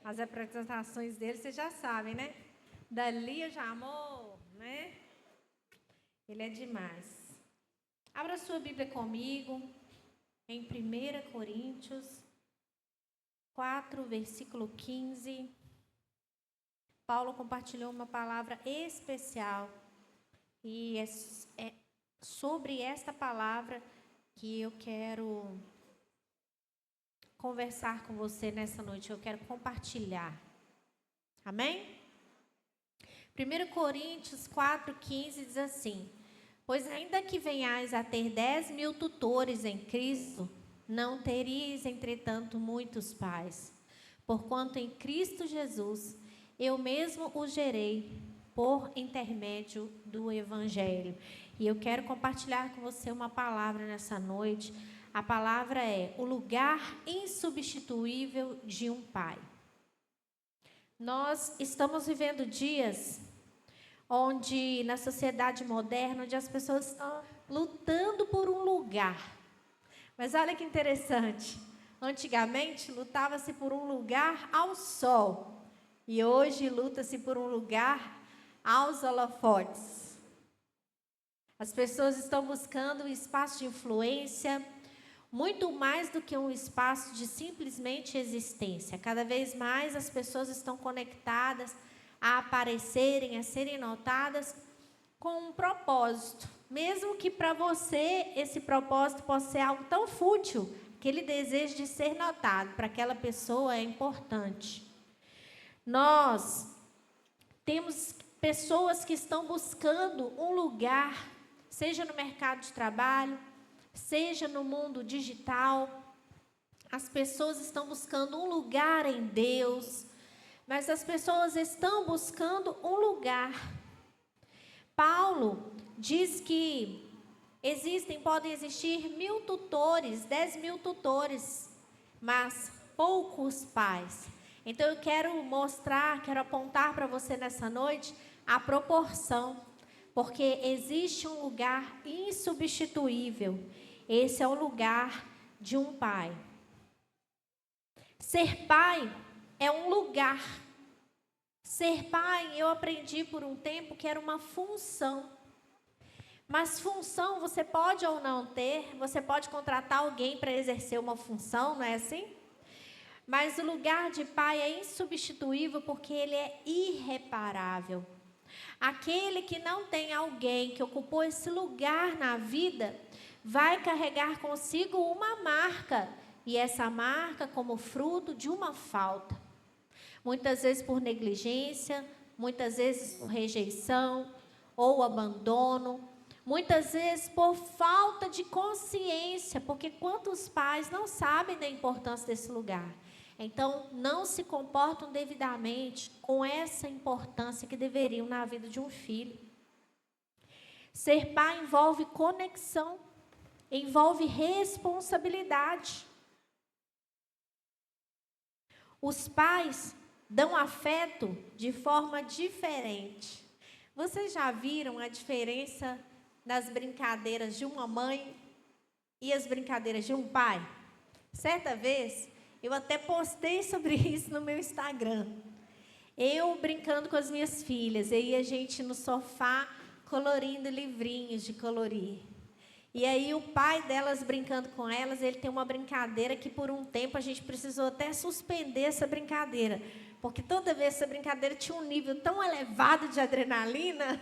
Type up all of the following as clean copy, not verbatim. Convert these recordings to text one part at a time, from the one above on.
as apresentações dele, vocês já sabem, né? Dali eu já amo, né? Ele é demais. Abra sua Bíblia comigo, em 1 Coríntios 4, versículo 15. Paulo compartilhou uma palavra especial. E é sobre esta palavra que eu quero conversar com você nessa noite. Eu quero compartilhar. Amém? 1 Coríntios 4,15 diz assim: pois ainda que venhais a ter 10.000 tutores em Cristo, não teríeis, entretanto, muitos pais. Porquanto em Cristo Jesus, eu mesmo o gerei por intermédio do Evangelho. E eu quero compartilhar com você uma palavra nessa noite. A palavra é o lugar insubstituível de um pai. Nós estamos vivendo dias onde, na sociedade moderna, onde as pessoas estão lutando por um lugar. Mas olha que interessante. Antigamente, lutava-se por um lugar ao sol. E hoje, luta-se por um lugar aos holofotes. As pessoas estão buscando um espaço de influência, muito mais do que um espaço de simplesmente existência. Cada vez mais as pessoas estão conectadas a aparecerem, a serem notadas com um propósito. Mesmo que para você esse propósito possa ser algo tão fútil, aquele desejo de ser notado para aquela pessoa é importante. Nós temos pessoas que estão buscando um lugar, seja no mercado de trabalho, seja no mundo digital. As pessoas estão buscando um lugar em Deus, mas as pessoas estão buscando um lugar. Paulo diz que podem existir 1.000 tutores, 10.000 tutores, mas poucos pais. Então eu quero apontar para você nessa noite a proporção, porque existe um lugar insubstituível. Esse é o lugar de um pai. Ser pai é um lugar. Ser pai, eu aprendi por um tempo que era uma função. Mas função você pode ou não ter, você pode contratar alguém para exercer uma função, não é assim? Mas o lugar de pai é insubstituível porque ele é irreparável. Aquele que não tem alguém que ocupou esse lugar na vida, vai carregar consigo uma marca. E essa marca como fruto de uma falta. Muitas vezes por negligência, muitas vezes por rejeição ou abandono. Muitas vezes por falta de consciência, porque quantos pais não sabem da importância desse lugar? Então, não se comportam devidamente com essa importância que deveriam na vida de um filho. Ser pai envolve conexão, envolve responsabilidade. Os pais dão afeto de forma diferente. Vocês já viram a diferença das brincadeiras de uma mãe e as brincadeiras de um pai? Certa vez, eu até postei sobre isso no meu Instagram. Eu brincando com as minhas filhas, e a gente no sofá colorindo livrinhos de colorir. E aí o pai delas brincando com elas, ele tem uma brincadeira que por um tempo a gente precisou até suspender essa brincadeira. Porque toda vez essa brincadeira tinha um nível tão elevado de adrenalina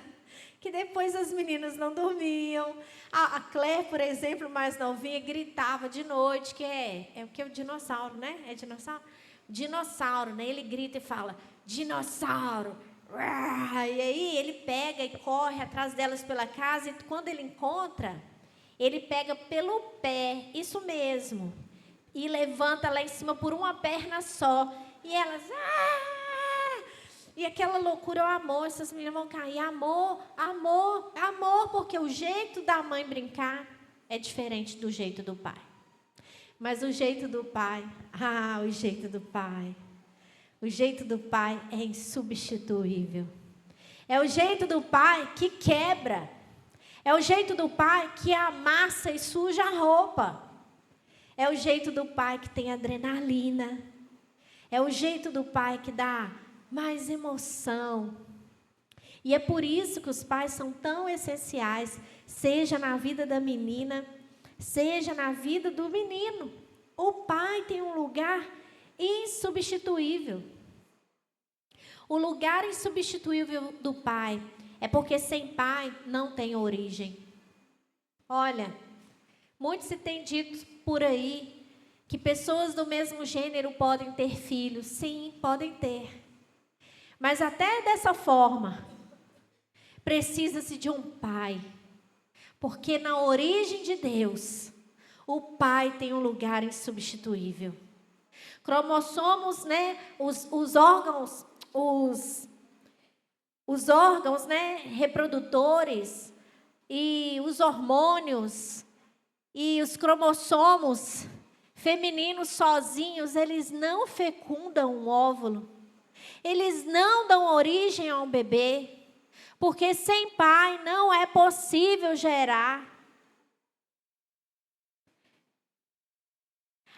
que depois as meninas não dormiam. A Claire, por exemplo, mais novinha, gritava de noite, que é o que é o dinossauro, né? É dinossauro? Dinossauro, né? Ele grita e fala, dinossauro. E aí ele pega e corre atrás delas pela casa, e quando ele encontra, ele pega pelo pé, isso mesmo, e levanta lá em cima por uma perna só. E elas, e aquela loucura, o amor, essas meninas vão cair, amor, amor, amor, porque o jeito da mãe brincar é diferente do jeito do pai. Mas o jeito do pai, o jeito do pai é insubstituível. É o jeito do pai que quebra. É o jeito do pai que amassa e suja a roupa. É o jeito do pai que tem adrenalina. É o jeito do pai que dá mais emoção. E é por isso que os pais são tão essenciais, seja na vida da menina, seja na vida do menino. O pai tem um lugar insubstituível. O lugar insubstituível do pai é porque sem pai não tem origem. Olha, muito se tem dito por aí que pessoas do mesmo gênero podem ter filhos. Sim, podem ter. Mas até dessa forma, precisa-se de um pai. Porque na origem de Deus, o pai tem um lugar insubstituível. Cromossomos, né, os órgãos reprodutores e os hormônios e os cromossomos femininos sozinhos, eles não fecundam um óvulo. Eles não dão origem a um bebê, porque sem pai não é possível gerar.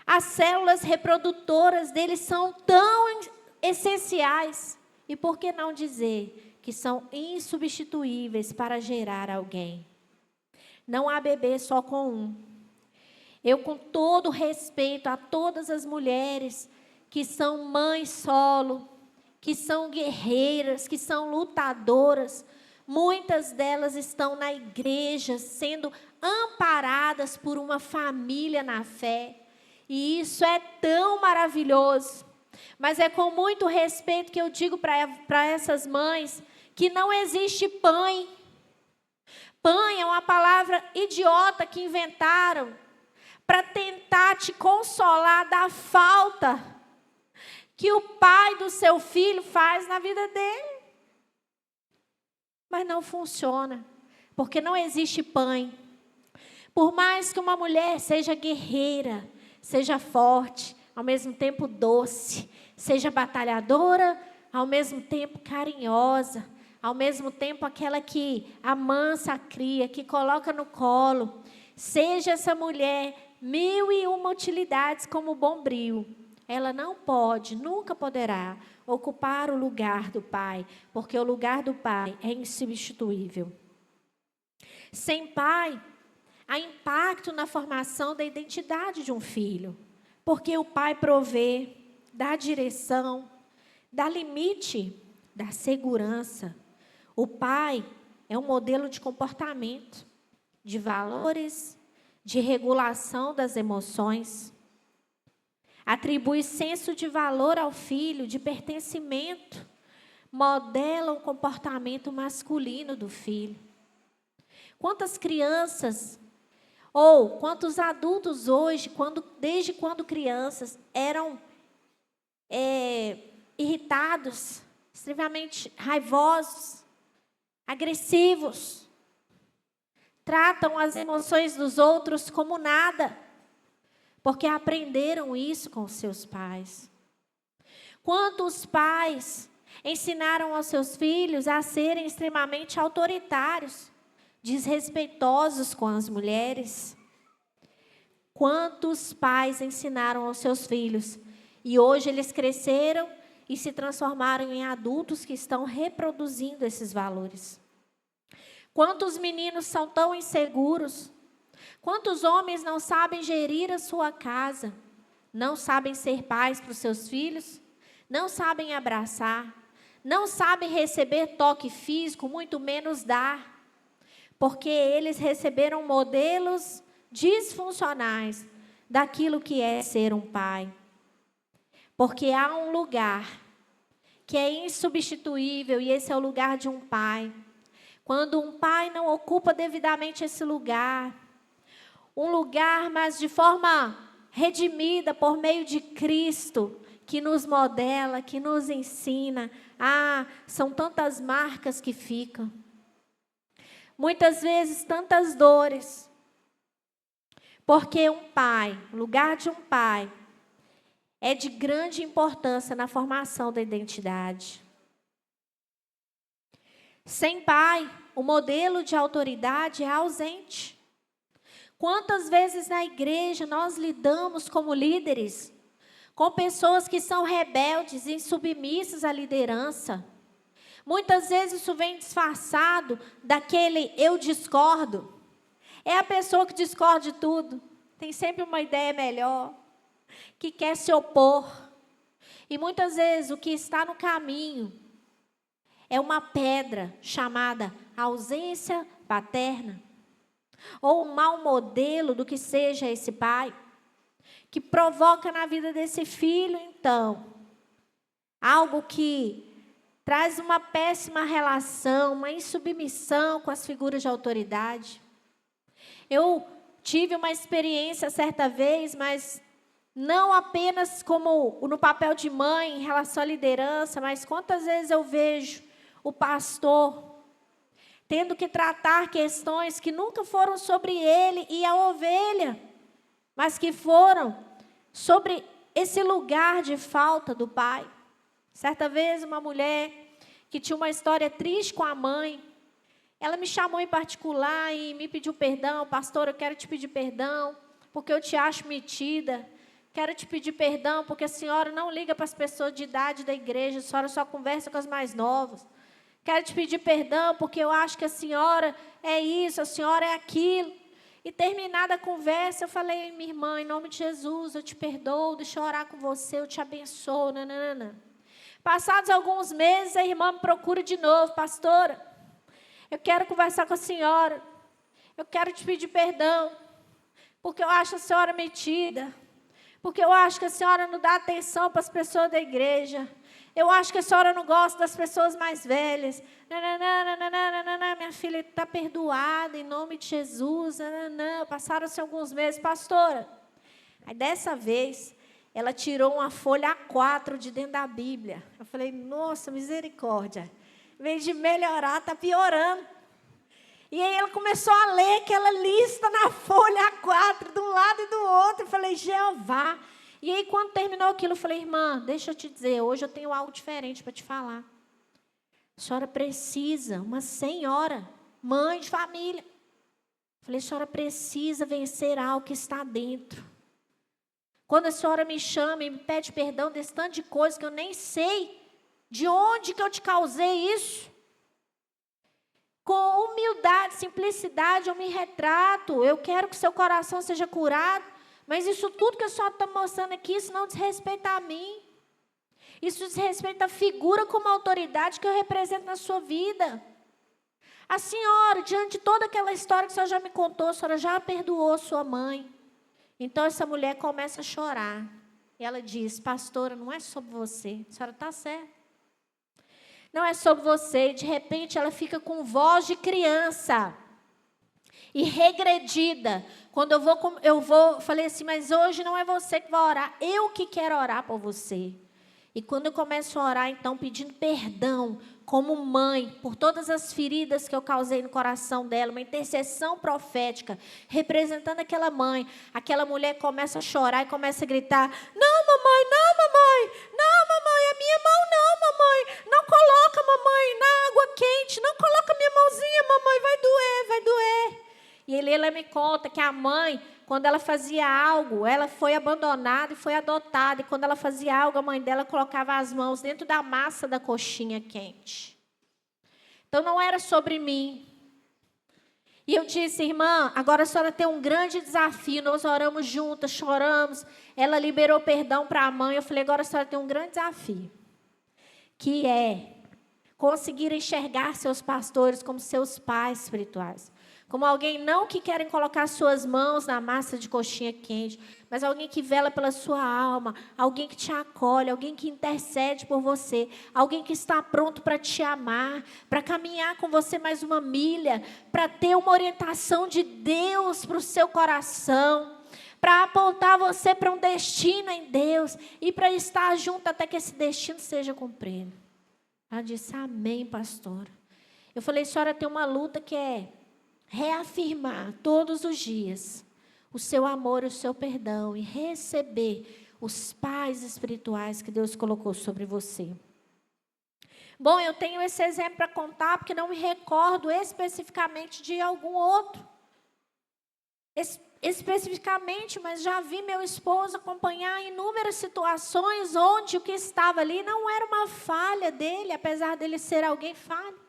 As células reprodutoras deles são tão essenciais. E por que não dizer que são insubstituíveis para gerar alguém? Não há bebê só com um. Eu, com todo respeito a todas as mulheres que são mães solo, que são guerreiras, que são lutadoras, muitas delas estão na igreja, sendo amparadas por uma família na fé. E isso é tão maravilhoso. Mas é com muito respeito que eu digo para essas mães que não existe pai. Pai é uma palavra idiota que inventaram para tentar te consolar da falta que o pai do seu filho faz na vida dele. Mas não funciona, porque não existe pai. Por mais que uma mulher seja guerreira, seja forte, ao mesmo tempo doce, seja batalhadora, ao mesmo tempo carinhosa, ao mesmo tempo aquela que amansa a cria, que coloca no colo, seja essa mulher 1001 utilidades como bombril, ela não pode, nunca poderá ocupar o lugar do pai, porque o lugar do pai é insubstituível. Sem pai, há impacto na formação da identidade de um filho, porque o pai provê, dá direção, dá limite, dá segurança. O pai é um modelo de comportamento, de valores, de regulação das emoções. Atribui senso de valor ao filho, de pertencimento. Modela o comportamento masculino do filho. Quantas crianças, ou quantos adultos hoje, desde quando crianças, eram irritados, extremamente raivosos, agressivos, tratam as emoções dos outros como nada, porque aprenderam isso com os seus pais. Quantos pais ensinaram aos seus filhos a serem extremamente autoritários, desrespeitosos com as mulheres? Quantos pais ensinaram aos seus filhos e hoje eles cresceram e se transformaram em adultos que estão reproduzindo esses valores? Quantos meninos são tão inseguros? Quantos homens não sabem gerir a sua casa? Não sabem ser pais para os seus filhos? Não sabem abraçar? Não sabem receber toque físico, muito menos dar? Porque eles receberam modelos disfuncionais daquilo que é ser um pai. Porque há um lugar que é insubstituível e esse é o lugar de um pai. Quando um pai não ocupa devidamente esse lugar, um lugar, mas de forma redimida por meio de Cristo, que nos modela, que nos ensina. São tantas marcas que ficam. Muitas vezes, tantas dores. Porque um pai, o lugar de um pai, é de grande importância na formação da identidade. Sem pai, o modelo de autoridade é ausente. Quantas vezes na igreja nós lidamos como líderes com pessoas que são rebeldes e insubmissas à liderança. Muitas vezes isso vem disfarçado daquele eu discordo. É a pessoa que discorda de tudo, tem sempre uma ideia melhor, que quer se opor. E muitas vezes o que está no caminho é uma pedra chamada ausência paterna, ou um mau modelo do que seja esse pai, que provoca na vida desse filho, então, algo que traz uma péssima relação, uma insubmissão com as figuras de autoridade. Eu tive uma experiência certa vez, mas não apenas como no papel de mãe em relação à liderança, mas quantas vezes eu vejo o pastor tendo que tratar questões que nunca foram sobre ele e a ovelha, mas que foram sobre esse lugar de falta do pai. Certa vez, uma mulher que tinha uma história triste com a mãe, ela me chamou em particular e me pediu perdão. Pastor, eu quero te pedir perdão, porque eu te acho metida. Quero te pedir perdão, porque a senhora não liga para as pessoas de idade da igreja, a senhora só conversa com as mais novas. Quero te pedir perdão, porque eu acho que a senhora é isso, a senhora é aquilo. E terminada a conversa, eu falei, minha irmã, em nome de Jesus, eu te perdoo, deixa eu orar com você, eu te abençoo, nananana. Passados alguns meses, a irmã me procura de novo, pastora, eu quero conversar com a senhora, eu quero te pedir perdão, porque eu acho a senhora metida, porque eu acho que a senhora não dá atenção para as pessoas da igreja, eu acho que a senhora não gosta das pessoas mais velhas. Minha filha está perdoada em nome de Jesus. Passaram-se alguns meses, pastora. Aí dessa vez, ela tirou uma folha A4 de dentro da Bíblia. Eu falei, nossa, misericórdia. Em vez de melhorar, está piorando. E aí ela começou a ler aquela lista na folha A4, de um lado e do outro. Eu falei, Jeová. E aí, quando terminou aquilo, eu falei, irmã, deixa eu te dizer, hoje eu tenho algo diferente para te falar. A senhora precisa, uma senhora, mãe de família. Eu falei, a senhora precisa vencer algo que está dentro. Quando a senhora me chama e me pede perdão desse tanto de coisa que eu nem sei de onde que eu te causei isso. Com humildade, simplicidade, eu me retrato. Eu quero que seu coração seja curado. Mas isso tudo que a senhora está mostrando aqui, isso não diz respeito a mim. Isso diz respeito à figura como autoridade que eu represento na sua vida. A senhora, diante de toda aquela história que a senhora já me contou, a senhora já perdoou sua mãe. Então essa mulher começa a chorar. E ela diz, pastora, não é sobre você. A senhora está certa. Não é sobre você. E de repente ela fica com voz de criança. E regredida. Quando falei assim, mas hoje não é você que vai orar, eu que quero orar por você. E quando eu começo a orar, então, pedindo perdão, como mãe, por todas as feridas que eu causei no coração dela, uma intercessão profética, representando aquela mãe, aquela mulher começa a chorar e começa a gritar, não, mamãe, não, mamãe, não, mamãe, a minha mão não, mamãe, não coloca, mamãe, na água quente, não coloca a minha mãozinha, mamãe, vai doer, vai doer. E ela me conta que a mãe, quando ela fazia algo, ela foi abandonada e foi adotada. E quando ela fazia algo, a mãe dela colocava as mãos dentro da massa da coxinha quente. Então, não era sobre mim. E eu disse, irmã, agora a senhora tem um grande desafio. Nós oramos juntas, choramos. Ela liberou perdão para a mãe. Eu falei, agora a senhora tem um grande desafio. Que é conseguir enxergar seus pastores como seus pais espirituais. Como alguém não que querem colocar suas mãos na massa de coxinha quente, mas alguém que vela pela sua alma, alguém que te acolhe, alguém que intercede por você, alguém que está pronto para te amar, para caminhar com você mais uma milha, para ter uma orientação de Deus para o seu coração, para apontar você para um destino em Deus e para estar junto até que esse destino seja cumprido. Ela disse, amém, pastora. Eu falei, a senhora tem uma luta que é reafirmar todos os dias o seu amor, o seu perdão e receber os pais espirituais que Deus colocou sobre você. Bom, eu tenho esse exemplo para contar porque não me recordo especificamente de algum outro. especificamente, mas já vi meu esposo acompanhar inúmeras situações onde o que estava ali não era uma falha dele, apesar dele ser alguém falho.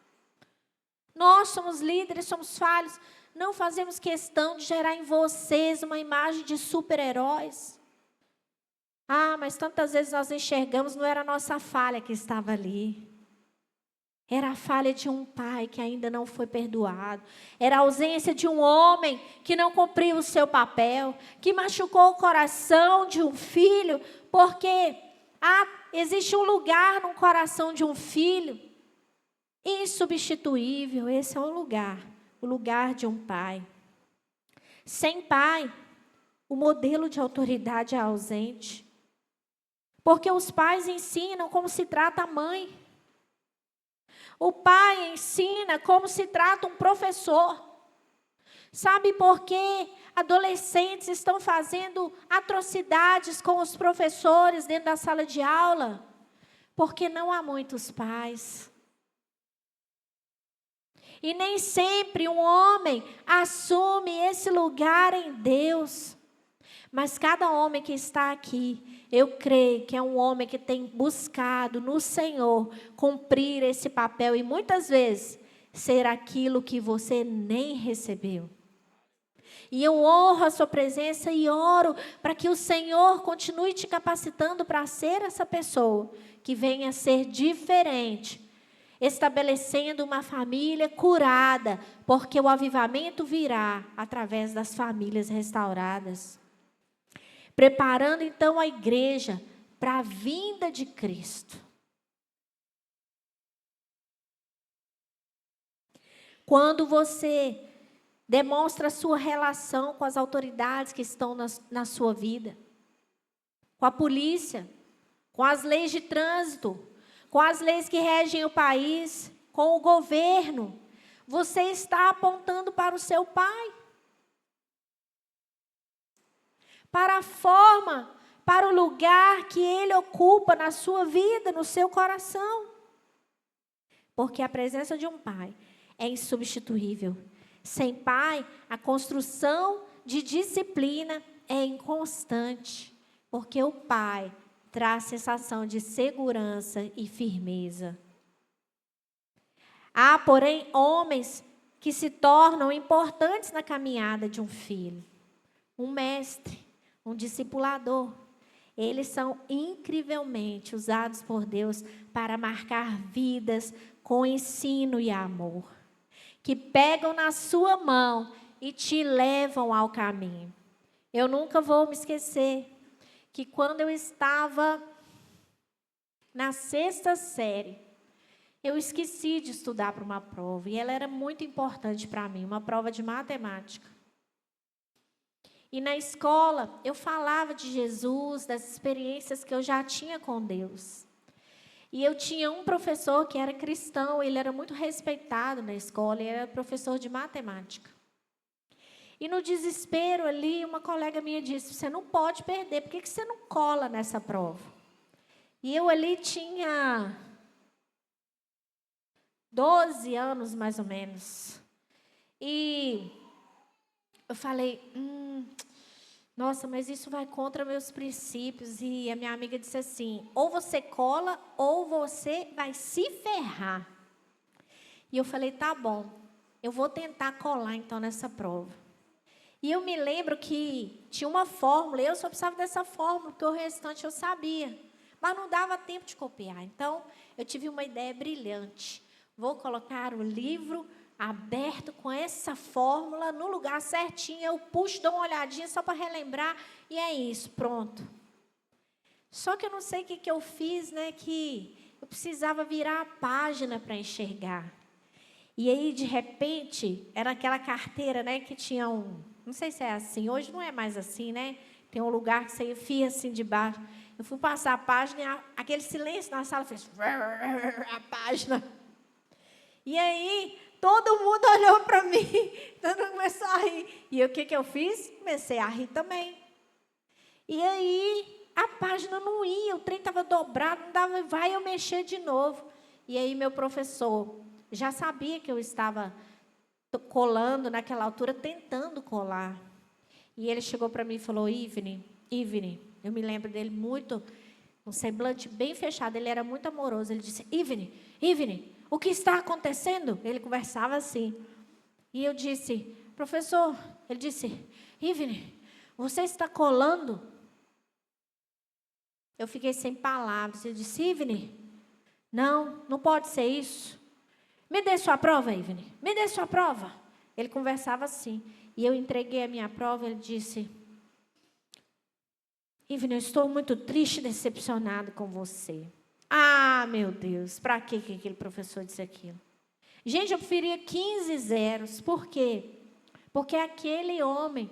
Nós somos líderes, somos falhos, não fazemos questão de gerar em vocês uma imagem de super-heróis. Ah, mas tantas vezes nós enxergamos, não era a nossa falha que estava ali. Era a falha de um pai que ainda não foi perdoado. Era a ausência de um homem que não cumpriu o seu papel, que machucou o coração de um filho, porque existe um lugar no coração de um filho insubstituível. Esse é o lugar de um pai. Sem pai, o modelo de autoridade é ausente. Porque os pais ensinam como se trata a mãe. O pai ensina como se trata um professor. Sabe por que adolescentes estão fazendo atrocidades com os professores dentro da sala de aula? Porque não há muitos pais. E nem sempre um homem assume esse lugar em Deus. Mas cada homem que está aqui, eu creio que é um homem que tem buscado no Senhor cumprir esse papel e muitas vezes ser aquilo que você nem recebeu. E eu honro a sua presença e oro para que o Senhor continue te capacitando para ser essa pessoa que venha a ser diferente, estabelecendo uma família curada, porque o avivamento virá através das famílias restauradas. Preparando então a igreja para a vinda de Cristo. Quando você demonstra a sua relação com as autoridades que estão na sua vida, com a polícia, com as leis de trânsito, com as leis que regem o país, com o governo, você está apontando para o seu pai. Para a forma, para o lugar que ele ocupa na sua vida, no seu coração. Porque a presença de um pai é insubstituível. Sem pai, a construção de disciplina é inconstante. Porque o pai traz sensação de segurança e firmeza. Há, porém, homens que se tornam importantes na caminhada de um filho. Um mestre, um discipulador. Eles são incrivelmente usados por Deus para marcar vidas com ensino e amor. Que pegam na sua mão e te levam ao caminho. Eu nunca vou me esquecer que quando eu estava na 6ª série, eu esqueci de estudar para uma prova. E ela era muito importante para mim, uma prova de matemática. E na escola, eu falava de Jesus, das experiências que eu já tinha com Deus. E eu tinha um professor que era cristão, ele era muito respeitado na escola, ele era professor de matemática. E no desespero ali, uma colega minha disse, você não pode perder, por que você não cola nessa prova? E eu ali tinha 12 anos, mais ou menos. E eu falei, nossa, mas isso vai contra meus princípios. E a minha amiga disse assim, ou você cola, ou você vai se ferrar. E eu falei, tá bom, eu vou tentar colar então nessa prova. E eu me lembro que tinha uma fórmula, eu só precisava dessa fórmula, porque o restante eu sabia. Mas não dava tempo de copiar. Então, eu tive uma ideia brilhante. Vou colocar o livro aberto com essa fórmula no lugar certinho, eu puxo, dou uma olhadinha só para relembrar, e é isso, pronto. Só que eu não sei o que eu fiz, né, que eu precisava virar a página para enxergar. E aí, de repente, era aquela carteira, né, que tinha não sei se é assim, hoje não é mais assim, né, tem um lugar que você enfia assim de baixo. Eu fui passar a página e aquele silêncio na sala fez a página. E aí, todo mundo olhou para mim, todo mundo começou a rir. E o que eu fiz? Comecei a rir também. E aí, a página não ia, o trem estava dobrado, não dava, vai eu mexer de novo. E aí, meu professor já sabia que eu estava colando naquela altura, tentando colar. E ele chegou para mim e falou, Ivne, eu me lembro dele muito, um semblante bem fechado, ele era muito amoroso. Ele disse, Ivne, o que está acontecendo? Ele conversava assim. E eu disse, professor, ele disse, Ivne, você está colando? Eu fiquei sem palavras. Eu disse, Ivne, não pode ser isso. Me dê sua prova, Ivne, me dê sua prova. Ele conversava assim. E eu entreguei a minha prova, ele disse, Ivne, eu estou muito triste e decepcionado com você. Ah, meu Deus, para que aquele professor disse aquilo? Gente, eu preferia 15 zeros. Por quê? Porque aquele homem,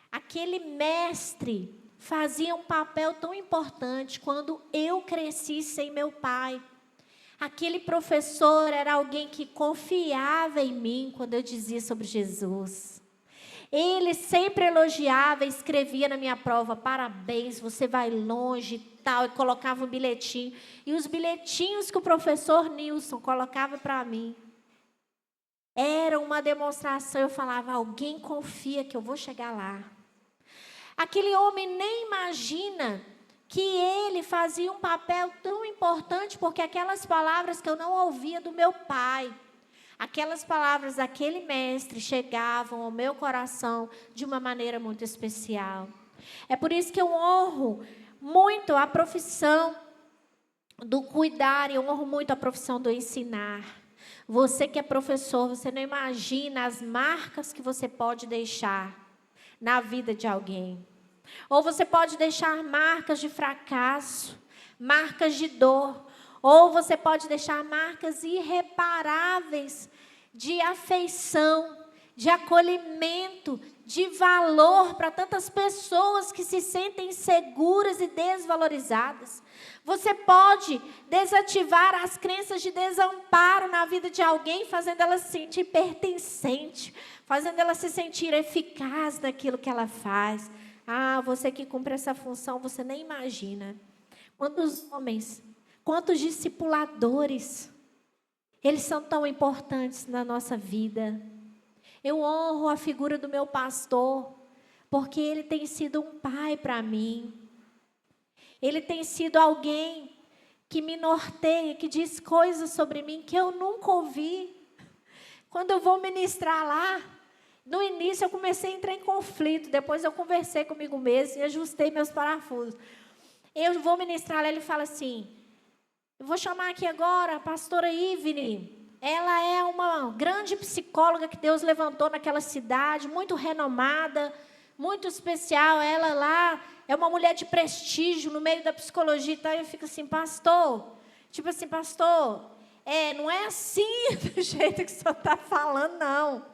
aquele mestre, fazia um papel tão importante quando eu cresci sem meu pai. Aquele professor era alguém que confiava em mim quando eu dizia sobre Jesus. Ele sempre elogiava e escrevia na minha prova, parabéns, você vai longe e tal, e colocava um bilhetinho. E os bilhetinhos que o professor Nilson colocava para mim, era uma demonstração, eu falava, alguém confia que eu vou chegar lá. Aquele homem nem imagina que ele fazia um papel tão importante, porque aquelas palavras que eu não ouvia do meu pai, aquelas palavras daquele mestre chegavam ao meu coração de uma maneira muito especial. É por isso que eu honro muito a profissão do cuidar e eu honro muito a profissão do ensinar. Você que é professor, você não imagina as marcas que você pode deixar na vida de alguém. Ou você pode deixar marcas de fracasso, marcas de dor. Ou você pode deixar marcas irreparáveis de afeição, de acolhimento, de valor para tantas pessoas que se sentem inseguras e desvalorizadas. Você pode desativar as crenças de desamparo na vida de alguém, fazendo ela se sentir pertencente, fazendo ela se sentir eficaz naquilo que ela faz. Ah, você que cumpre essa função, você nem imagina. Quantos homens, quantos discipuladores, eles são tão importantes na nossa vida. Eu honro a figura do meu pastor, porque ele tem sido um pai para mim. Ele tem sido alguém que me norteia, que diz coisas sobre mim que eu nunca ouvi. Quando eu vou ministrar lá, no início eu comecei a entrar em conflito, depois eu conversei comigo mesmo e ajustei meus parafusos. Eu vou ministrar lá, ele fala assim, eu vou chamar aqui agora a pastora Ivne. Ela é uma grande psicóloga que Deus levantou naquela cidade, muito renomada, muito especial. Ela lá é uma mulher de prestígio no meio da psicologia e tal. Eu fico assim, pastor, não é assim do jeito que o senhor está falando, não.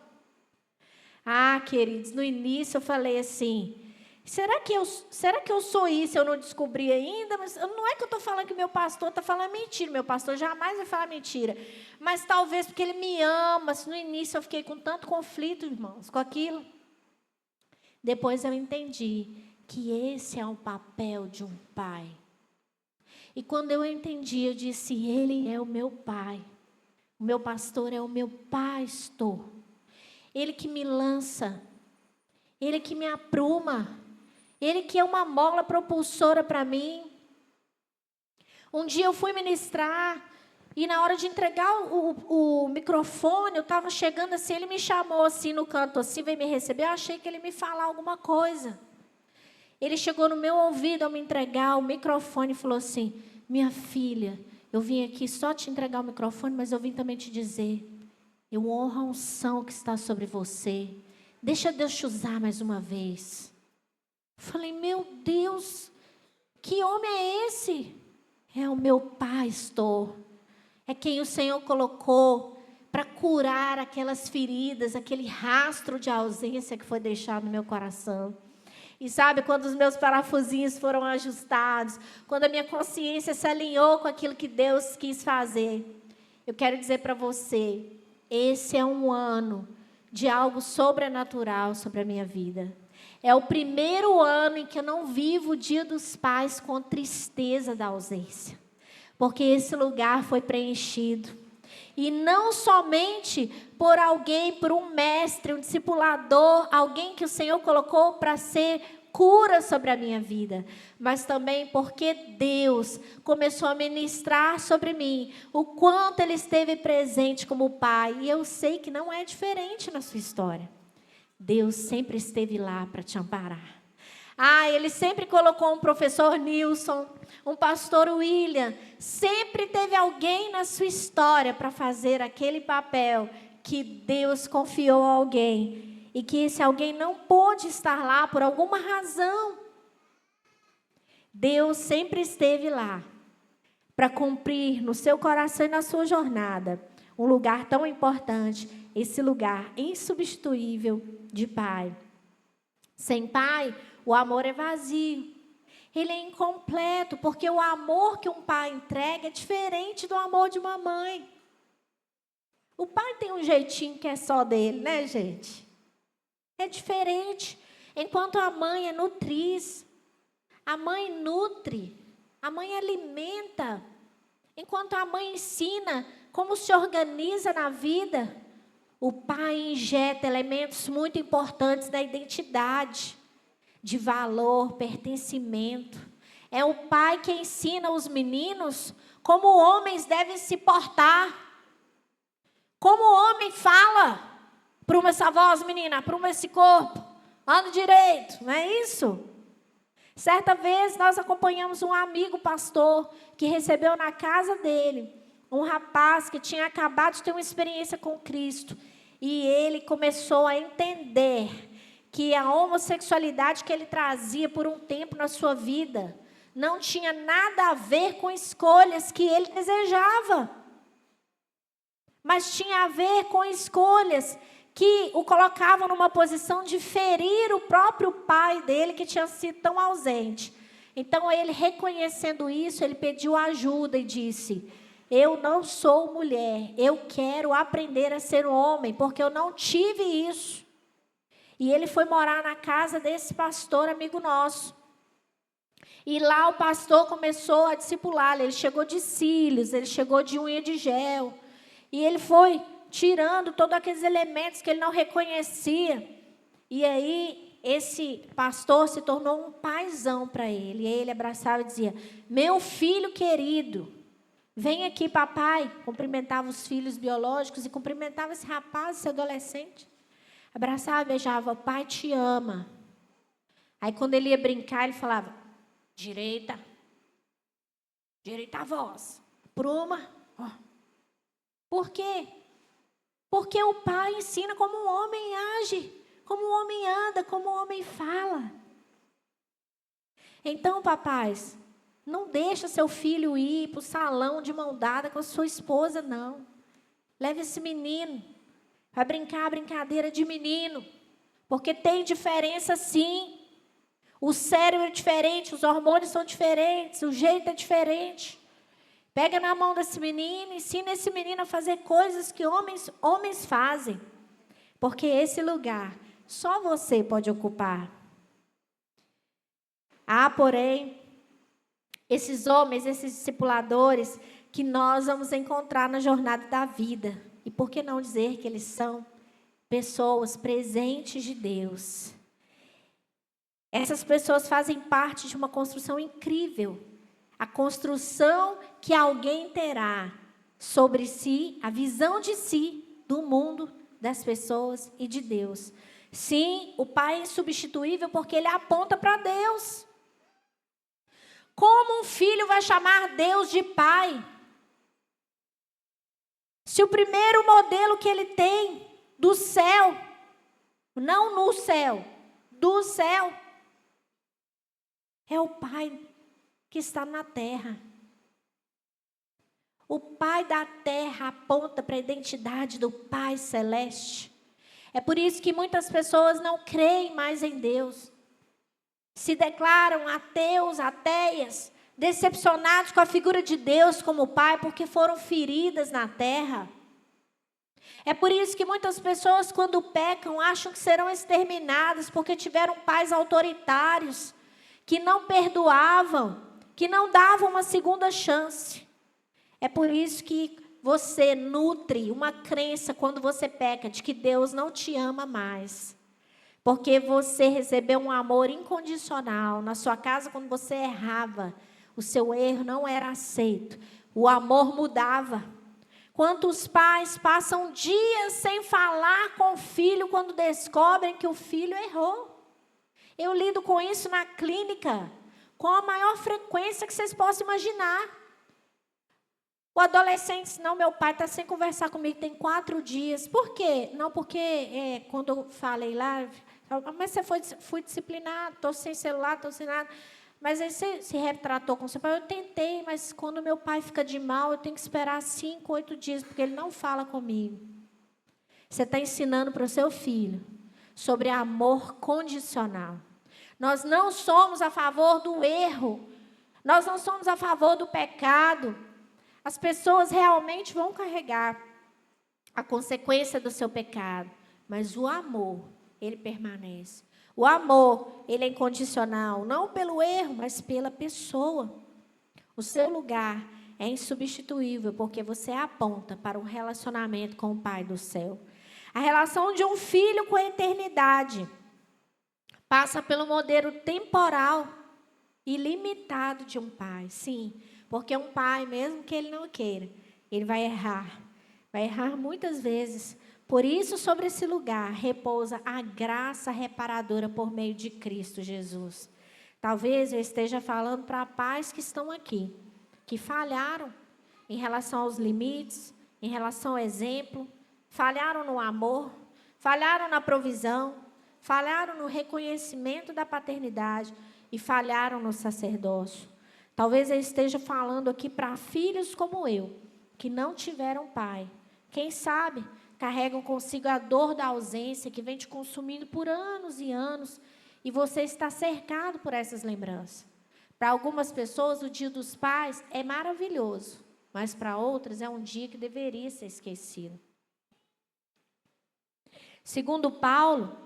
Ah, queridos, no início eu falei assim, será que eu sou isso? Eu não descobri ainda, mas não é que eu estou falando que meu pastor está falando mentira. Meu pastor jamais vai falar mentira. Mas talvez porque ele me ama. No início eu fiquei com tanto conflito, irmãos, com aquilo. Depois eu entendi que esse é o papel de um pai. E quando eu entendi, eu disse, ele é o meu pai. O meu pastor é o meu pastor. Ele que me lança. Ele que me apruma. Ele que é uma mola propulsora para mim. Um dia eu fui ministrar e na hora de entregar o microfone, eu estava chegando assim, ele me chamou assim no canto, assim, veio me receber. Eu achei que ele me falar alguma coisa. Ele chegou no meu ouvido ao me entregar o microfone e falou assim, minha filha, eu vim aqui só te entregar o microfone, mas eu vim também te dizer, eu honro a unção que está sobre você. Deixa Deus te usar mais uma vez. Falei, meu Deus, que homem é esse? É o meu pastor. É quem o Senhor colocou para curar aquelas feridas, aquele rastro de ausência que foi deixado no meu coração. E sabe, quando os meus parafusinhos foram ajustados, quando a minha consciência se alinhou com aquilo que Deus quis fazer, eu quero dizer para você, esse é um ano de algo sobrenatural sobre a minha vida. É o primeiro ano em que eu não vivo o Dia dos Pais com tristeza da ausência. Porque esse lugar foi preenchido. E não somente por alguém, por um mestre, um discipulador, alguém que o Senhor colocou para ser cura sobre a minha vida, mas também porque Deus começou a ministrar sobre mim o quanto Ele esteve presente como Pai. E eu sei que não é diferente na sua história. Deus sempre esteve lá para te amparar. Ele sempre colocou um professor Nilson, um pastor William. Sempre teve alguém na sua história para fazer aquele papel que Deus confiou a alguém. E que esse alguém não pôde estar lá por alguma razão. Deus sempre esteve lá para cumprir no seu coração e na sua jornada um lugar tão importante, esse lugar insubstituível de pai. Sem pai, o amor é vazio. Ele é incompleto, porque o amor que um pai entrega é diferente do amor de uma mãe. O pai tem um jeitinho que é só dele, né, gente? É diferente. Enquanto a mãe é nutriz, a mãe nutre, a mãe alimenta. Enquanto a mãe ensina como se organiza na vida, o pai injeta elementos muito importantes da identidade, de valor, pertencimento. É o pai que ensina os meninos como homens devem se portar. Como o homem fala. Pruma essa voz, menina, pruma esse corpo. Anda direito, não é isso? Certa vez nós acompanhamos um amigo pastor que recebeu na casa dele um rapaz que tinha acabado de ter uma experiência com Cristo. E ele começou a entender que a homossexualidade que ele trazia por um tempo na sua vida não tinha nada a ver com escolhas que ele desejava, mas tinha a ver com escolhas que o colocavam numa posição de ferir o próprio pai dele, que tinha sido tão ausente. Então, ele, reconhecendo isso, ele pediu ajuda e disse: eu não sou mulher, eu quero aprender a ser homem, porque eu não tive isso. E ele foi morar na casa desse pastor, amigo nosso. E lá o pastor começou a discipulá-lo. Ele chegou de cílios, ele chegou de unha de gel. E ele foi tirando todos aqueles elementos que ele não reconhecia. E aí, esse pastor se tornou um paizão para ele. E ele abraçava e dizia: meu filho querido, vem aqui, papai. Cumprimentava os filhos biológicos e cumprimentava esse rapaz, esse adolescente. Abraçava, beijava: pai te ama. Aí quando ele ia brincar, ele falava: direita a voz, pruma. Por quê? Porque o pai ensina como um homem age, como um homem anda, como um homem fala. Então, papais, não deixa seu filho ir para o salão de mão dada com a sua esposa, não. Leve esse menino. Vai brincar a brincadeira de menino. Porque tem diferença, sim. O cérebro é diferente, os hormônios são diferentes, o jeito é diferente. Pega na mão desse menino, ensina esse menino a fazer coisas que homens fazem. Porque esse lugar só você pode ocupar. Há, porém, esses homens, esses discipuladores, que nós vamos encontrar na jornada da vida. E por que não dizer que eles são pessoas presentes de Deus? Essas pessoas fazem parte de uma construção incrível. A construção que alguém terá sobre si, a visão de si, do mundo, das pessoas e de Deus. Sim, o pai é insubstituível porque ele aponta para Deus. Como um filho vai chamar Deus de pai? Se o primeiro modelo que ele tem do céu, não no céu, do céu, é o pai que está na terra. O pai da terra aponta para a identidade do Pai Celeste. É por isso que muitas pessoas não creem mais em Deus. Se declaram ateus, ateias, decepcionados com a figura de Deus como Pai, porque foram feridas na terra. É por isso que muitas pessoas, quando pecam, acham que serão exterminadas, porque tiveram pais autoritários, que não perdoavam, que não davam uma segunda chance. É por isso que você nutre uma crença quando você peca de que Deus não te ama mais. Porque você recebeu um amor incondicional. Na sua casa, quando você errava, o seu erro não era aceito. O amor mudava. Quantos pais passam dias sem falar com o filho quando descobrem que o filho errou? Eu lido com isso na clínica, com a maior frequência que vocês possam imaginar. O adolescente diz, não, meu pai está sem conversar comigo, tem 4 dias. Por quê? Não, porque quando eu falei lá, mas você fui disciplinado, estou sem celular, estou sem nada. Mas aí você se retratou com seu pai. Eu tentei, mas quando meu pai fica de mal, eu tenho que esperar 5, 8 dias, porque ele não fala comigo. Você está ensinando para o seu filho sobre amor condicional. Nós não somos a favor do erro. Nós não somos a favor do pecado. As pessoas realmente vão carregar a consequência do seu pecado. Mas o amor, ele permanece. O amor, ele é incondicional. Não pelo erro, mas pela pessoa. O seu lugar é insubstituível, porque você aponta para um relacionamento com o Pai do céu. A relação de um filho com a eternidade passa pelo modelo temporal e limitado de um pai. Sim, porque um pai, mesmo que ele não queira, ele vai errar. Vai errar muitas vezes. Por isso, sobre esse lugar, repousa a graça reparadora por meio de Cristo Jesus. Talvez eu esteja falando para pais que estão aqui, que falharam em relação aos limites, em relação ao exemplo, falharam no amor, falharam na provisão, falharam no reconhecimento da paternidade e falharam no sacerdócio. Talvez eu esteja falando aqui para filhos como eu, que não tiveram pai. Quem sabe carregam consigo a dor da ausência que vem te consumindo por anos e anos, e você está cercado por essas lembranças. Para algumas pessoas, o Dia dos Pais é maravilhoso, mas para outras é um dia que deveria ser esquecido. Segundo Paulo,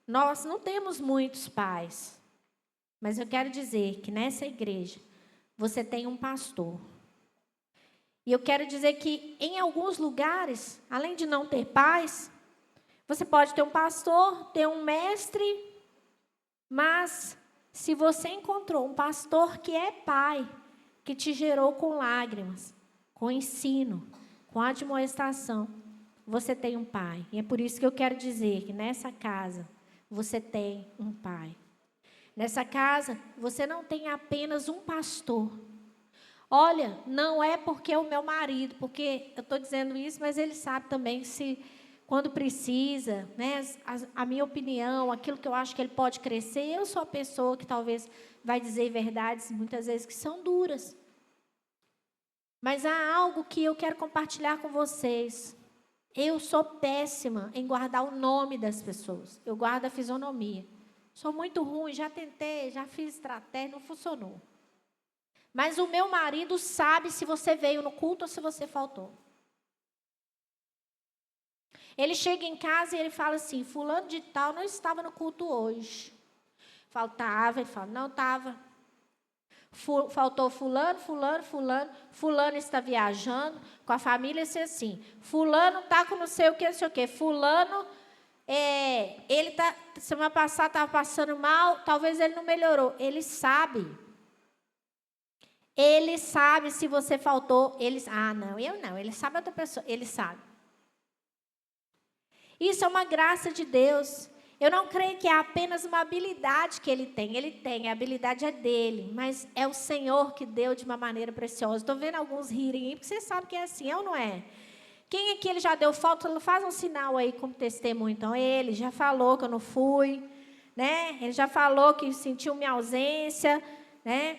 nós não temos muitos pais, mas eu quero dizer que nessa igreja você tem um pastor. E eu quero dizer que em alguns lugares, além de não ter pais, você pode ter um pastor, ter um mestre, mas se você encontrou um pastor que é pai, que te gerou com lágrimas, com ensino, com admoestação, você tem um pai. E é por isso que eu quero dizer que nessa casa você tem um pai. Nessa casa você não tem apenas um pastor. Olha, não é porque é o meu marido, porque eu estou dizendo isso, mas ele sabe também se, quando precisa, né, a minha opinião, aquilo que eu acho que ele pode crescer, eu sou a pessoa que talvez vai dizer verdades, muitas vezes, que são duras. Mas há algo que eu quero compartilhar com vocês. Eu sou péssima em guardar o nome das pessoas. Eu guardo a fisionomia. Sou muito ruim, já tentei, já fiz estratégia, não funcionou. Mas o meu marido sabe se você veio no culto ou se você faltou. Ele chega em casa e ele fala assim, fulano de tal não estava no culto hoje. Faltava, ele fala, não estava. Faltou fulano está viajando com a família, assim. Fulano está com não sei o que. Fulano, ele tá, semana passada estava passando mal, talvez ele não melhorou. Ele sabe. Ele sabe se você faltou. Não, eu não. Ele sabe outra pessoa. Ele sabe. Isso é uma graça de Deus. Eu não creio que é apenas uma habilidade que ele tem. Ele tem, a habilidade é dele. Mas é o Senhor que deu de uma maneira preciosa. Estou vendo alguns rirem aí, porque você sabe que é assim, é ou não é? Quem aqui ele já deu falta, faz um sinal aí como testemunho. Então, ele já falou que eu não fui, né? Ele já falou que sentiu minha ausência, né?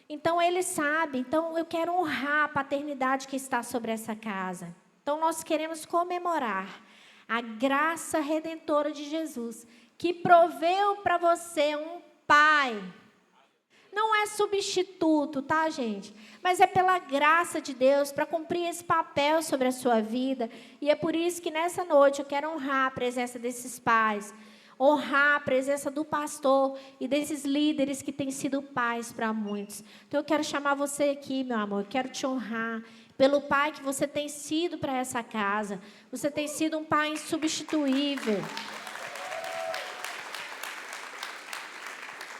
Então, ele sabe. Então, eu quero honrar a paternidade que está sobre essa casa. Então, nós queremos comemorar a graça redentora de Jesus, que proveu para você um pai. Não é substituto, tá, gente? Mas é pela graça de Deus, para cumprir esse papel sobre a sua vida. E é por isso que nessa noite eu quero honrar a presença desses pais, honrar a presença do pastor e desses líderes que têm sido pais para muitos. Então eu quero chamar você aqui, meu amor, eu quero te honrar pelo pai que você tem sido para essa casa. Você tem sido um pai insubstituível.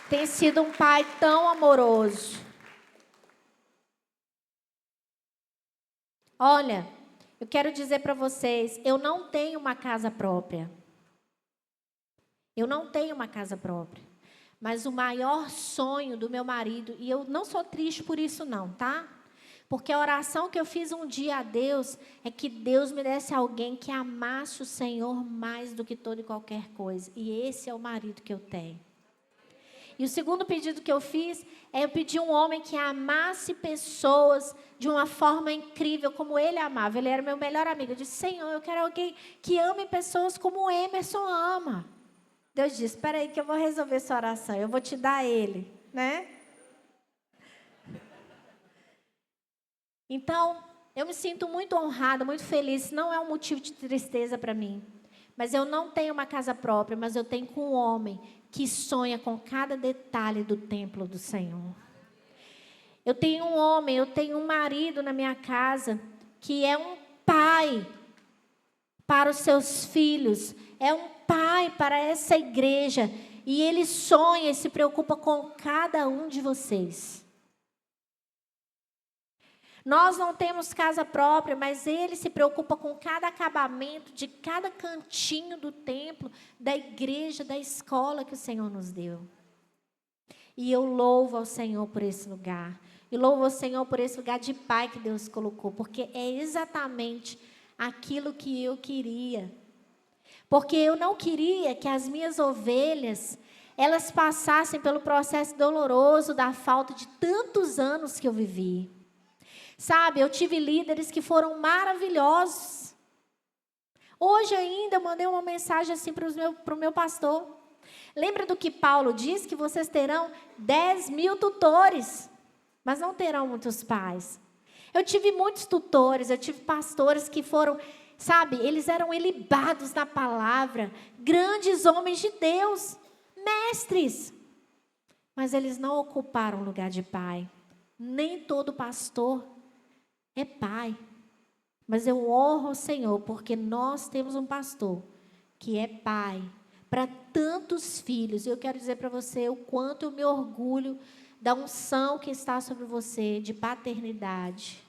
Tem sido um pai tão amoroso. Olha, eu quero dizer para vocês, eu não tenho uma casa própria. Eu não tenho uma casa própria. Mas o maior sonho do meu marido, e eu não sou triste por isso não, tá? Porque a oração que eu fiz um dia a Deus é que Deus me desse alguém que amasse o Senhor mais do que toda e qualquer coisa. E esse é o marido que eu tenho. E o segundo pedido que eu fiz é eu pedir um homem que amasse pessoas de uma forma incrível, como ele amava. Ele era meu melhor amigo. Eu disse, Senhor, eu quero alguém que ame pessoas como o Emerson ama. Deus disse, espera aí que eu vou resolver essa oração. Eu vou te dar ele, né? Então, eu me sinto muito honrada, muito feliz. Não é um motivo de tristeza para mim. Mas eu não tenho uma casa própria, mas eu tenho com um homem que sonha com cada detalhe do templo do Senhor. Eu tenho um homem, eu tenho um marido na minha casa que é um pai para os seus filhos, é um pai para essa igreja, e ele sonha e se preocupa com cada um de vocês. Nós não temos casa própria, mas ele se preocupa com cada acabamento de cada cantinho do templo, da igreja, da escola que o Senhor nos deu. E eu louvo ao Senhor por esse lugar. E louvo ao Senhor por esse lugar de pai que Deus colocou, porque é exatamente aquilo que eu queria. Porque eu não queria que as minhas ovelhas, elas passassem pelo processo doloroso da falta de tantos anos que eu vivi. Sabe, eu tive líderes que foram maravilhosos. Hoje ainda eu mandei uma mensagem assim para o meu pastor. Lembra do que Paulo diz? Que vocês terão 10.000 tutores, mas não terão muitos pais. Eu tive muitos tutores, eu tive pastores que foram, sabe, eles eram ilibados na palavra, grandes homens de Deus, mestres. Mas eles não ocuparam o lugar de pai. Nem todo pastor é pai. Mas eu honro o Senhor, porque nós temos um pastor que é pai para tantos filhos. E eu quero dizer para você o quanto eu me orgulho da unção que está sobre você, de paternidade.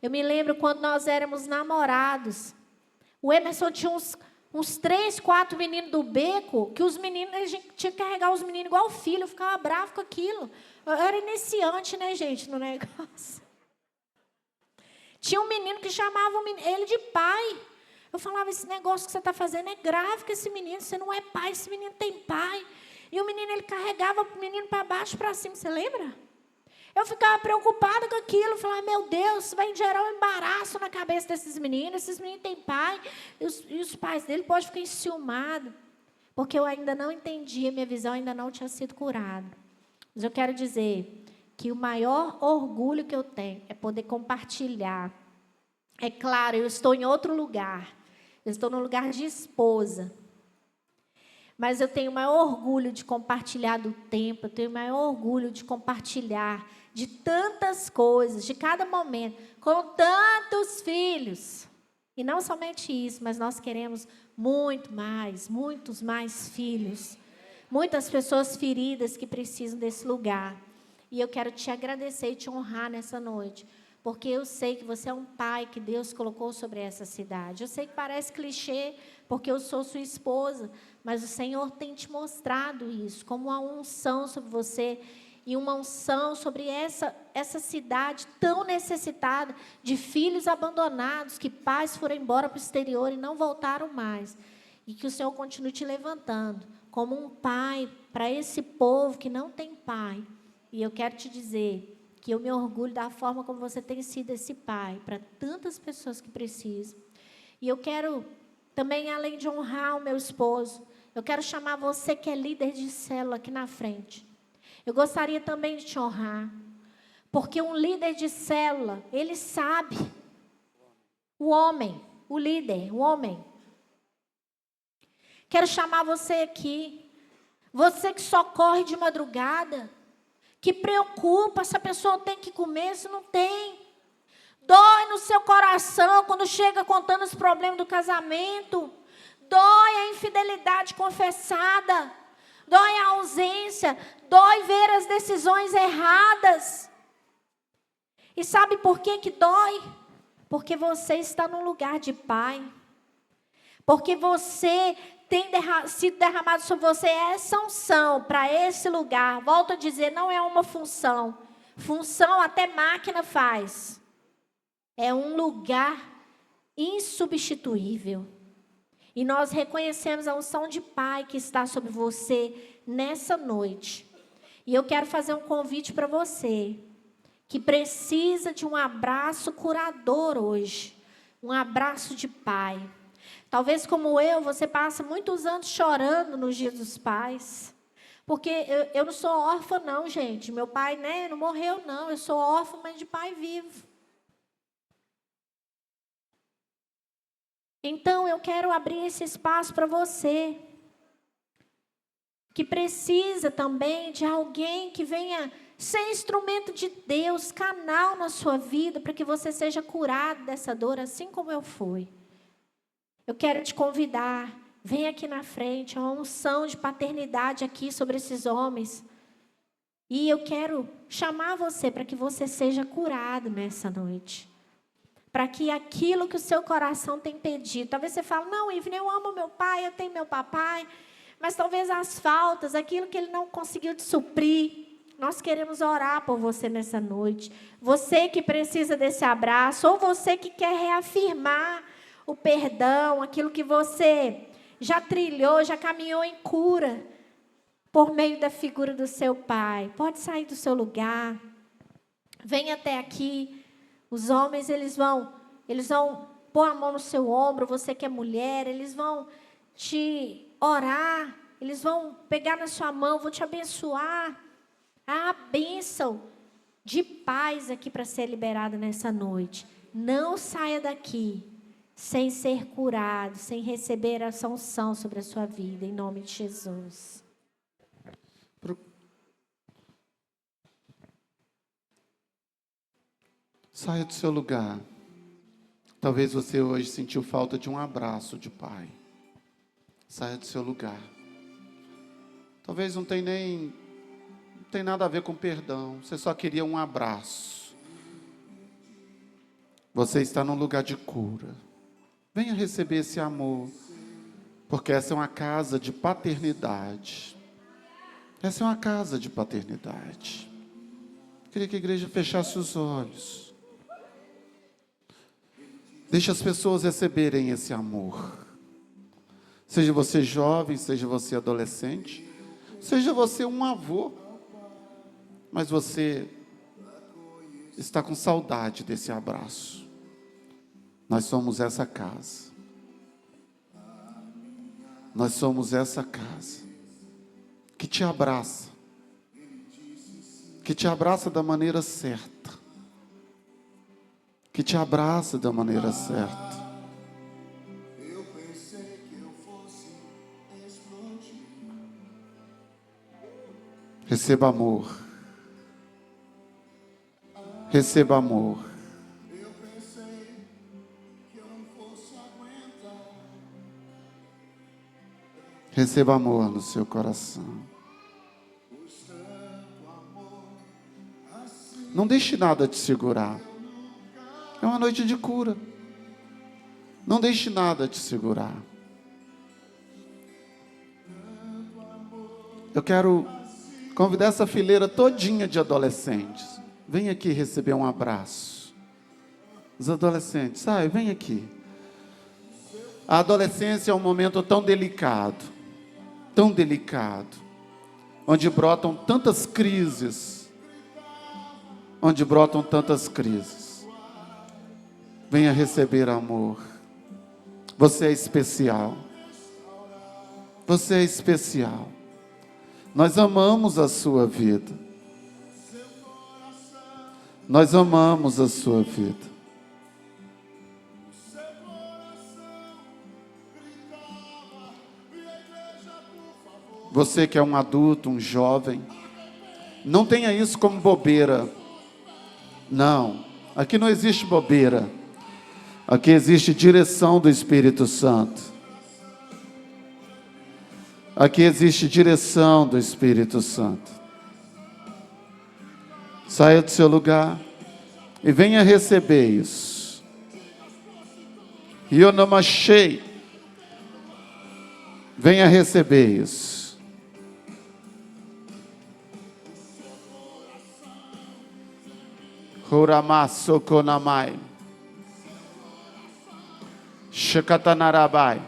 Eu me lembro quando nós éramos namorados. O Emerson tinha uns 3, 4 meninos do beco, que os meninos, a gente tinha que carregar os meninos igual filho, eu ficava bravo com aquilo. Eu era iniciante, né, gente, no negócio. Tinha um menino que chamava ele de pai. Eu falava, esse negócio que você está fazendo é grave com esse menino, você não é pai, esse menino tem pai. E o menino, ele carregava o menino para baixo, para cima, você lembra? Eu ficava preocupada com aquilo, falava, meu Deus, isso vai gerar um embaraço na cabeça desses meninos, esses meninos têm pai, e os pais dele podem ficar enciumados, porque eu ainda não entendia, minha visão ainda não tinha sido curada. Mas eu quero dizer que o maior orgulho que eu tenho é poder compartilhar. É claro, eu estou em outro lugar, eu estou no lugar de esposa, mas eu tenho o maior orgulho de compartilhar do tempo, eu tenho o maior orgulho de compartilhar de tantas coisas, de cada momento, com tantos filhos. E não somente isso, mas nós queremos muito mais, muitos mais filhos. Muitas pessoas feridas que precisam desse lugar. E eu quero te agradecer e te honrar nessa noite, porque eu sei que você é um pai que Deus colocou sobre essa cidade. Eu sei que parece clichê, porque eu sou sua esposa, mas o Senhor tem te mostrado isso, como uma unção sobre você e uma unção sobre essa cidade tão necessitada de filhos abandonados, que pais foram embora para o exterior e não voltaram mais. E que o Senhor continue te levantando como um pai para esse povo que não tem pai. E eu quero te dizer que eu me orgulho da forma como você tem sido esse pai para tantas pessoas que precisam. E eu quero também, além de honrar o meu esposo, eu quero chamar você que é líder de célula aqui na frente. Eu gostaria também de te honrar, porque um líder de célula, ele sabe, o homem, o líder, o homem. Quero chamar você aqui, você que só corre de madrugada, que preocupa se a pessoa tem que comer, se não tem. Dói no seu coração quando chega contando os problemas do casamento. Dói a infidelidade confessada. Dói a ausência. Dói ver as decisões erradas. E sabe por que que dói? Porque você está num lugar de pai. Porque você tem sido derramado sobre você essa unção para esse lugar. Volto a dizer, não é uma função. Função até máquina faz. É um lugar insubstituível. E nós reconhecemos a unção de pai que está sobre você nessa noite. E eu quero fazer um convite para você que precisa de um abraço curador hoje. Um abraço de pai. Talvez como você passa muitos anos chorando nos dias dos pais. Porque eu não sou órfã não, gente. Meu pai, não morreu não. Eu sou órfã, mas de pai vivo. Então, eu quero abrir esse espaço para você. Que precisa também de alguém que venha ser instrumento de Deus, canal na sua vida, para que você seja curado dessa dor, assim como eu fui. Eu quero te convidar, vem aqui na frente, há uma unção de paternidade aqui sobre esses homens. E eu quero chamar você para que você seja curado nessa noite. Para que aquilo que o seu coração tem pedido, talvez você fale, não, Ivne, eu amo meu pai, eu tenho meu papai, mas talvez as faltas, aquilo que ele não conseguiu te suprir, nós queremos orar por você nessa noite. Você que precisa desse abraço, ou você que quer reafirmar o perdão, aquilo que você já trilhou, já caminhou em cura, por meio da figura do seu pai. Pode sair do seu lugar, vem até aqui. Os homens, eles vão pôr a mão no seu ombro, você que é mulher, eles vão te orar, eles vão pegar na sua mão, vão te abençoar. Há a bênção de paz aqui para ser liberada nessa noite. Não saia daqui sem ser curado, sem receber essa unção sobre a sua vida, em nome de Jesus. Saia do seu lugar. Talvez você hoje sentiu falta de um abraço de pai. Saia do seu lugar. Talvez não tem nada a ver com perdão. Você só queria um abraço. Você está num lugar de cura. Venha receber esse amor. Porque essa é uma casa de paternidade. Essa é uma casa de paternidade. Queria que a igreja fechasse os olhos. Deixe as pessoas receberem esse amor. Seja você jovem, seja você adolescente, seja você um avô, mas você está com saudade desse abraço. Nós somos essa casa. Nós somos essa casa que te abraça da maneira certa. Que te abraça da maneira certa. Eu pensei que eu fosse explodir. Receba amor. Receba amor. Eu pensei que eu não fosse aguentar. Receba amor no seu coração. Não deixe nada te segurar. É uma noite de cura. Não deixe nada te segurar. Eu quero convidar essa fileira todinha de adolescentes. Vem aqui receber um abraço. Os adolescentes, vem aqui. A adolescência é um momento tão delicado, onde brotam tantas crises. Venha receber amor. Você é especial. Você é especial. Nós amamos a sua vida. Nós amamos a sua vida. Você que é um adulto, um jovem, não tenha isso como bobeira. Não. Aqui não existe bobeira. Aqui existe direção do Espírito Santo. Aqui existe direção do Espírito Santo. Saia do seu lugar e venha receber isso. Eu não achei. Venha receber isso. Horamasso konamai. Shekatanarabai.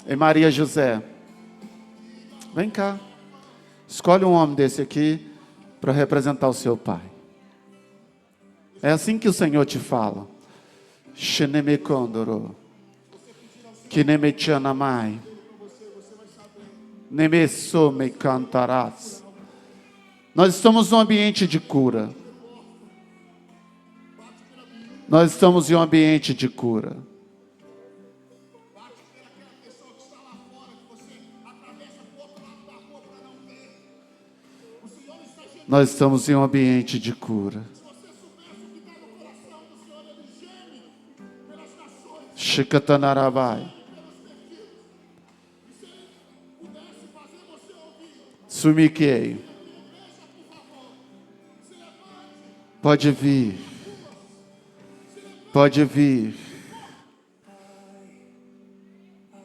E Maria José, vem cá. Escolhe um homem desse aqui para representar o seu pai. É assim que o Senhor te fala. Shenemekondoro. Kinemetianamai. Nemesome cantarás. Nós estamos num ambiente de cura. Nós estamos em um ambiente de cura. Nós estamos em um ambiente de cura. Shikatanarabai. Sumiquei. Pode vir. Pode vir.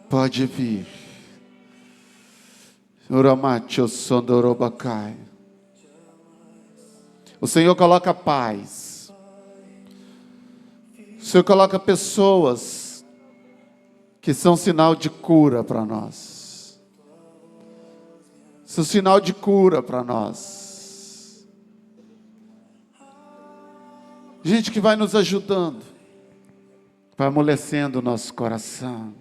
Pode vir. Uramacho sondorobakai. O Senhor coloca paz. O Senhor coloca pessoas que são sinal de cura para nós. São sinal de cura para nós. Gente que vai nos ajudando, vai amolecendo o nosso coração.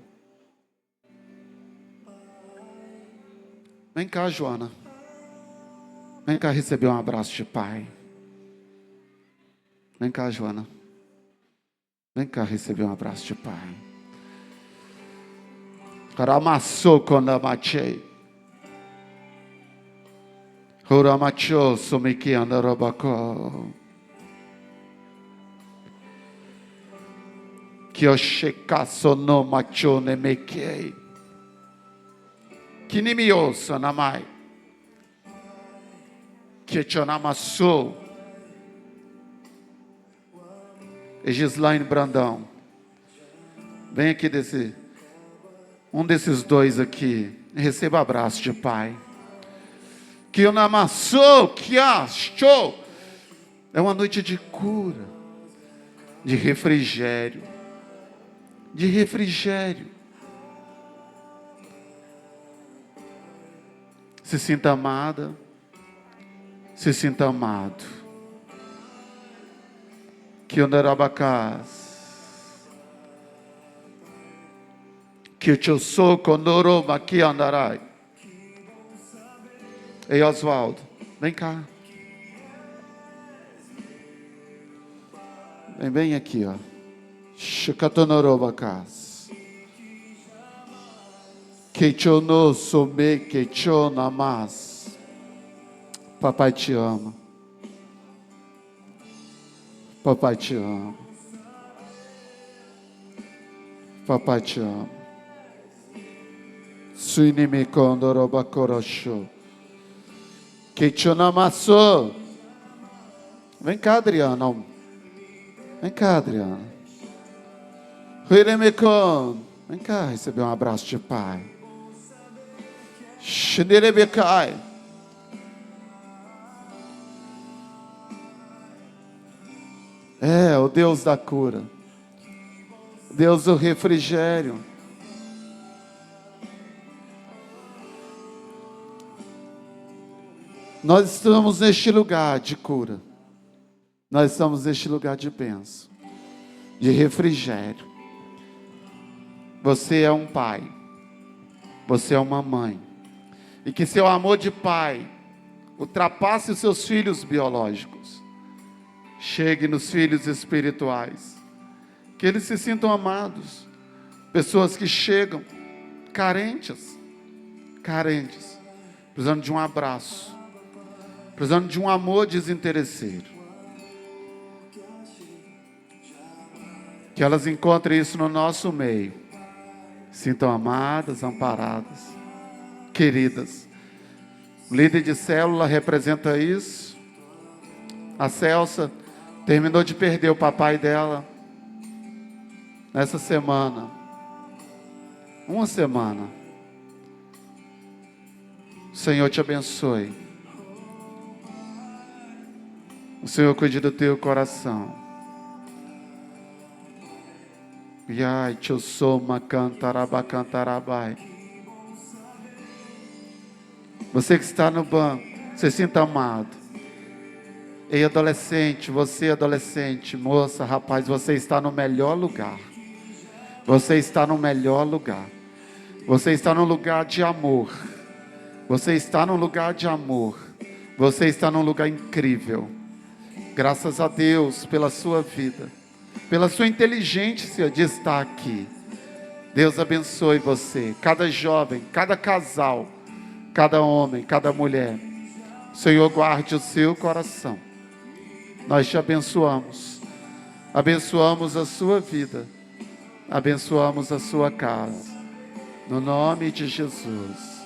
Vem cá, Joana. Vem cá receber um abraço de pai. Vem cá, Joana. Vem cá receber um abraço de pai. Karamassou konamachei. Horamachou somiki andarabako. Kyoshekaso no macho nemekei. Kinimiosa namai. Kechonamassou. E Gislaine Brandão, vem aqui um desses dois aqui, receba abraço de pai. Que eu namassou, que achou. É uma noite de cura, de refrigério, de refrigério. Se sinta amada, se sinta amado. Que andarabacás, que eu sou condoroma que andarai. Ei, Oswaldo, vem cá. Vem bem aqui, ó. Chicatonorobacás. Que eu não sou me que eu namas. Papai te ama. Papai te ama. Papai te ama. Suinimi condoroba corosho. Que te namassou. Vem cá, Adriana. Vem cá, Adriana. Huiremecon. Vem cá receber um abraço de pai. Xinirebecai. É, o Deus da cura. Deus do refrigério. Nós estamos neste lugar de cura. Nós estamos neste lugar de bênção, de refrigério. Você é um pai. Você é uma mãe. E que seu amor de pai ultrapasse os seus filhos biológicos. Chegue nos filhos espirituais. Que eles se sintam amados. Pessoas que chegam carentes, precisando de um abraço, precisando de um amor desinteresseiro. Que elas encontrem isso no nosso meio. Sintam amadas, amparadas, queridas. O líder de célula representa isso. A Celsa terminou de perder o papai dela nessa semana. Uma semana. O Senhor te abençoe. O Senhor cuide do teu coração. Yai, tio soma cantarabai. Você que está no banco, se sinta amado. Ei, adolescente, você adolescente, moça, rapaz, você está no melhor lugar. Você está no melhor lugar. Você está num lugar de amor. Você está num lugar de amor. Você está num lugar incrível. Graças a Deus pela sua vida, pela sua inteligência de estar aqui. Deus abençoe você, cada jovem, cada casal, cada homem, cada mulher. O Senhor guarde o seu coração. Nós te abençoamos. Abençoamos a sua vida. Abençoamos a sua casa. No nome de Jesus.